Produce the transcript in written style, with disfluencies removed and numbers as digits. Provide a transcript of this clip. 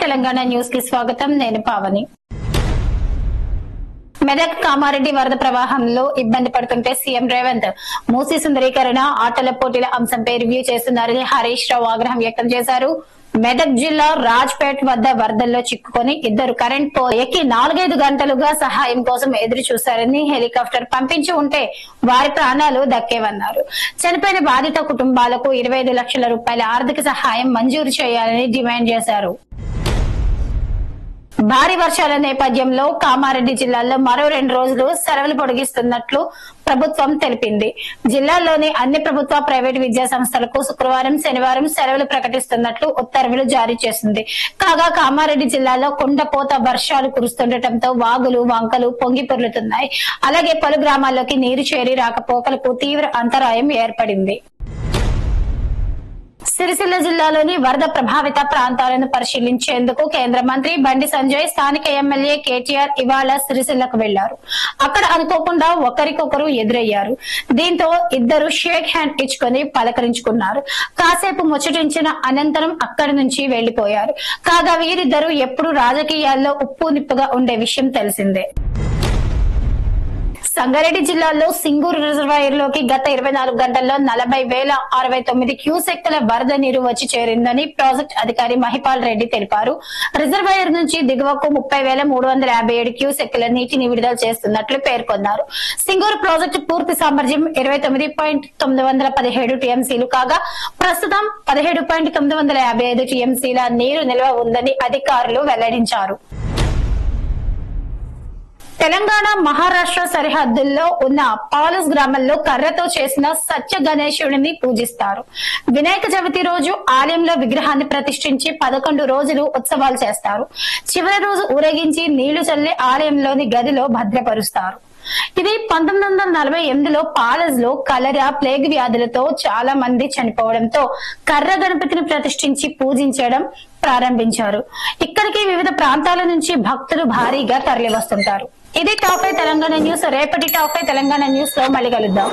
Telangana news కి స్వాగతం. నేను పావని. మెదక్ కామారెడ్డి వరద ప్రవాహంలో ఇబ్బంది పడుతుంటే సీఎం రేవంత్ మూసీ సుందరీకరణ ఆటల పోటీల అంశంపై రివ్యూ చేస్తున్నారని హరీష్ రావు ఆగ్రహం వ్యక్తం చేశారు. మెదక్ జిల్లా రాజ్పేట్ వద్ద వరదల్లో చిక్కుకొని ఇద్దరు కరెంట్ పోల్ ఎక్కి 4-5 గంటలుగా సహాయం కోసం ఎదురు చూశారని, హెలికాప్టర్ పంపించి ఉంటే వారి ప్రాణాలు దక్కేవన్నారు. చనిపోయిన బాధిత కుటుంబాలకు 25 లక్షల రూపాయల ఆర్థిక సహాయం మంజూరు చేయాలని డిమాండ్ చేశారు. భారీ వర్షాల నేపథ్యంలో కామారెడ్డి జిల్లాలో మరో 2 రోజులు సెలవులు పొడిగిస్తున్నట్లు ప్రభుత్వం తెలిపింది. జిల్లాలోని అన్ని ప్రభుత్వ, ప్రైవేటు విద్యా సంస్థలకు శుక్రవారం, శనివారం సెలవులు ప్రకటిస్తున్నట్లు ఉత్తర్వులు జారీ చేసింది. కాగా కామారెడ్డి జిల్లాలో కుండపోత వర్షాలు కురుస్తుండటంతో వాగులు, వంకలు పొంగి పొర్లుతున్నాయి. అలాగే పలు గ్రామాల్లోకి నీరు చేరి రాకపోకలకు తీవ్ర అంతరాయం ఏర్పడింది. సిరిసిల్ల జిల్లాలోని వరద ప్రభావిత ప్రాంతాలను పరిశీలించేందుకు కేంద్ర మంత్రి బండి సంజయ్, స్థానిక ఎమ్మెల్యే కేటీఆర్ ఇవాళ సిరిసిల్లకు వెళ్లారు. అక్కడ అనుకోకుండా ఒకరికొకరు ఎదురయ్యారు. దీంతో ఇద్దరు షేక్ హ్యాండ్ ఇచ్చుకొని పలకరించుకున్నారు. కాసేపు ముచ్చటించిన అనంతరం అక్కడి నుంచి వెళ్లిపోయారు. కాగా వీరిద్దరూ ఎప్పుడు రాజకీయాల్లో ఉప్పు నిప్పుగా ఉండే విషయం తెలిసిందే. సంగారెడ్డి జిల్లాలో సింగూరు రిజర్వాయర్ లోకి గత 24 గంటల్లో 40,069 క్యూసెక్కుల వరద నీరు వచ్చి చేరిందని ప్రాజెక్టు అధికారి మహిపాల్ రెడ్డి తెలిపారు. రిజర్వాయర్ నుంచి దిగువకు 30,357 క్యూసెక్కుల నీటిని విడుదల చేస్తున్నట్లు పేర్కొన్నారు. సింగూరు ప్రాజెక్టు పూర్తి సామర్థ్యం 29,917 టీఎంసీలు కాగా ప్రస్తుతం 17,955 టీఎంసీల నీరు నిల్వ ఉందని అధికారులు వెల్లడించారు. తెలంగాణ, మహారాష్ట్ర సరిహద్దుల్లో ఉన్న పాలస్ గ్రామంలో కర్రతో చేసిన సత్య గణేశుడిని పూజిస్తారు. వినాయక చవితి రోజు ఆలయంలో విగ్రహాన్ని ప్రతిష్ఠించి 11 రోజులు ఉత్సవాలు చేస్తారు. చివరి రోజు ఊరేగించి నీళ్లు చల్లి ఆలయంలోని గదిలో భద్రపరుస్తారు. ఇది 1948లో పాలస్ లో కలరా, ప్లేగ్ వ్యాధులతో చాలా మంది చనిపోవడంతో కర్ర గణపతిని ప్రతిష్ఠించి పూజించడం ప్రారంభించారు. ఇక్కడికి వివిధ ప్రాంతాల నుంచి భక్తులు భారీగా తరలి వస్తుంటారు. ఇది టాప్ 5 తెలంగాణ న్యూస్. రేపటి టాప్ 5 తెలంగాణ న్యూస్ లో మళ్ళీ కలుద్దాం.